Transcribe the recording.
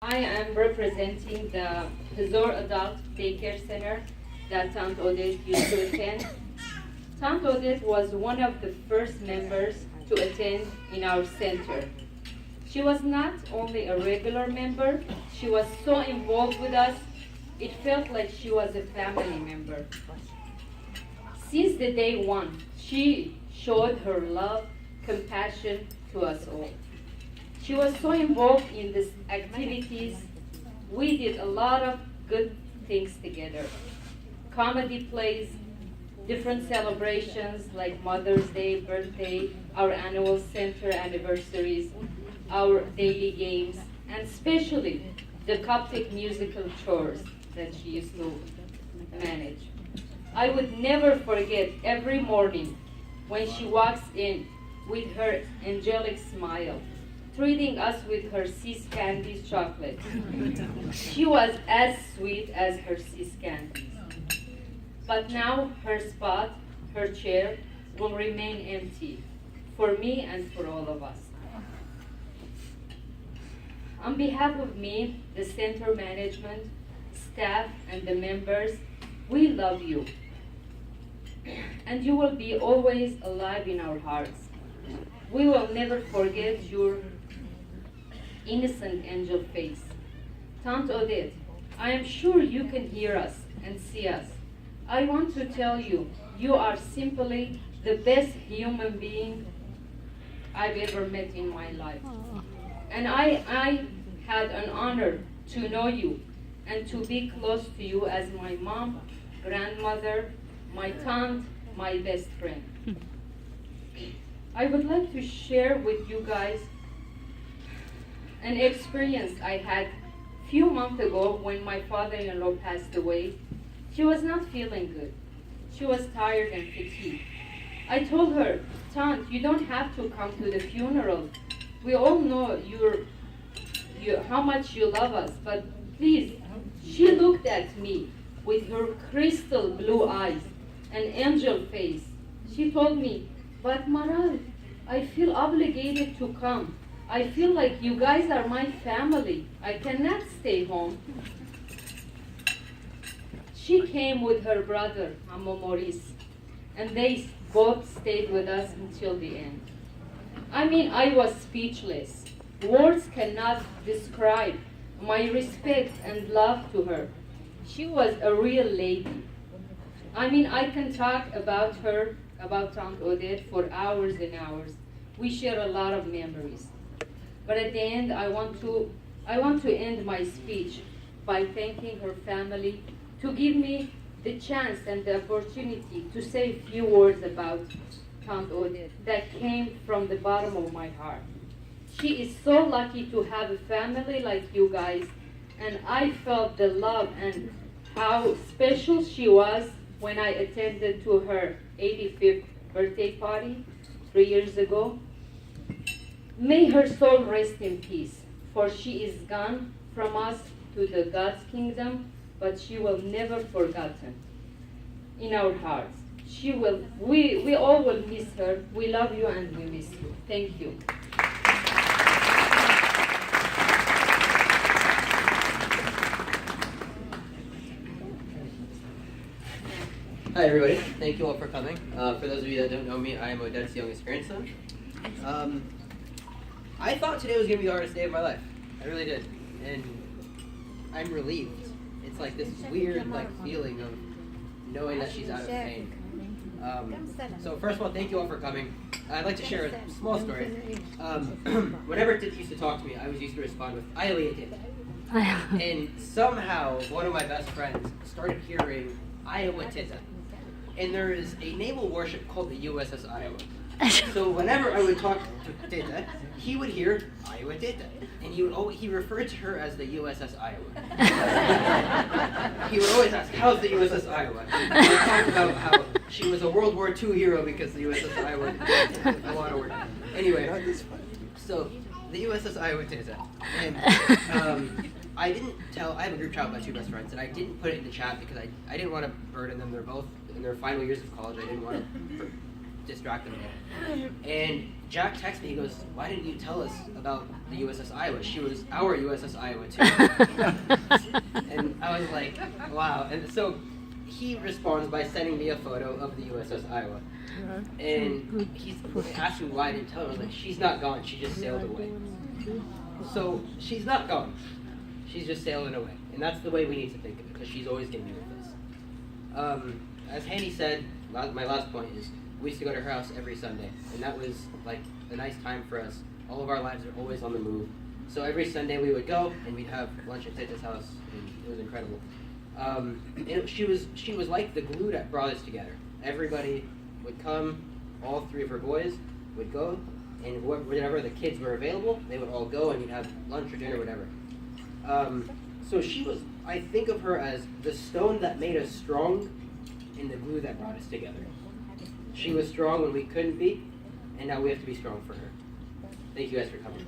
I am representing the Hazor Adult Daycare Center that Taunt Odette used to attend. Taunt Odette was one of the first members to attend in our center. She was not only a regular member, she was so involved with us, it felt like she was a family member. Since the day one, she showed her love, compassion to us all. She was so involved in these activities. We did a lot of good things together. Comedy plays, different celebrations like Mother's Day, birthday, our annual center anniversaries, our daily games, and especially the Coptic musical chores that she used to manage. I would never forget every morning when she walks in with her angelic smile, treating us with her Sis Candies chocolate. She was as sweet as her Sis Candies. But now her spot, her chair, will remain empty for me and for all of us. On behalf of me, the center management, staff, and the members, we love you. And you will be always alive in our hearts. We will never forget your innocent angel face. Taunt Odette, I am sure you can hear us and see us. I want to tell you, you are simply the best human being I've ever met in my life. And I had an honor to know you and to be close to you as my mom, grandmother, my aunt, my best friend. I would like to share with you guys an experience I had a few months ago when my father-in-law passed away. She was not feeling good. She was tired and fatigued. I told her, Taunt, you don't have to come to the funeral. We all know how much you love us, but please. She looked at me with her crystal blue eyes and angel face. She told me, but Maral, I feel obligated to come. I feel like you guys are my family. I cannot stay home. She came with her brother, Amo Maurice, and they both stayed with us until the end. I mean, I was speechless. Words cannot describe my respect and love to her. She was a real lady. I mean, I can talk about her, about Taunt Odette, for hours and hours. We share a lot of memories. But at the end, I want to end my speech by thanking her family to give me the chance and the opportunity to say a few words about Taunt Odette that came from the bottom of my heart. She is so lucky to have a family like you guys, and I felt the love and how special she was when I attended to her 85th birthday party 3 years ago. May her soul rest in peace, for she is gone from us to the God's kingdom, but she will never forgotten in our hearts. We all will miss her. We love you and we miss you. Thank you. Hi everybody, thank you all for coming. For those of you that don't know me, I am Odette's youngest grandson. I thought today was going to be the hardest day of my life. I really did. And I'm relieved. It's like this weird feeling of knowing that she's out of pain. So first of all, thank you all for coming. I'd like to share a small story. Whenever Tita used to talk to me, I was used to respond with, Iowa did. And somehow, one of my best friends started hearing Iowa Tita. And there is a naval warship called the USS Iowa. So whenever I would talk to Tita, he would hear Iowa Tita. And he referred to her as the USS Iowa. He would always ask, how's the USS Iowa? And I talked about how she was a World War II hero because the USS Iowa did a lot of work. Anyway, so the USS Iowa Tita. And I have a group chat with my two best friends, and I didn't put it in the chat because I didn't want to burden them. They're both in their final years of college. I didn't want to distract them all. And Jack texted me, he goes, why didn't you tell us about the USS Iowa? She was our USS Iowa too. And I was like, wow. And so he responds by sending me a photo of the USS Iowa. And he's asking why I didn't tell her. I was like, she's not gone, she just sailed away. So she's not gone, she's just sailing away. And that's the way we need to think of it, because she's always going to be with us. As Handy said, my last point is, we used to go to her house every Sunday, and that was like a nice time for us. All of our lives are always on the move. So every Sunday we would go, and we'd have lunch at Tita's house, and it was incredible. And she was like the glue that brought us together. Everybody would come, all three of her boys would go, and whenever the kids were available, they would all go, and we'd have lunch or dinner, whatever. So she was, I think of her as the stone that made us strong and the glue that brought us together. She was strong when we couldn't be, and now we have to be strong for her. Thank you guys for coming.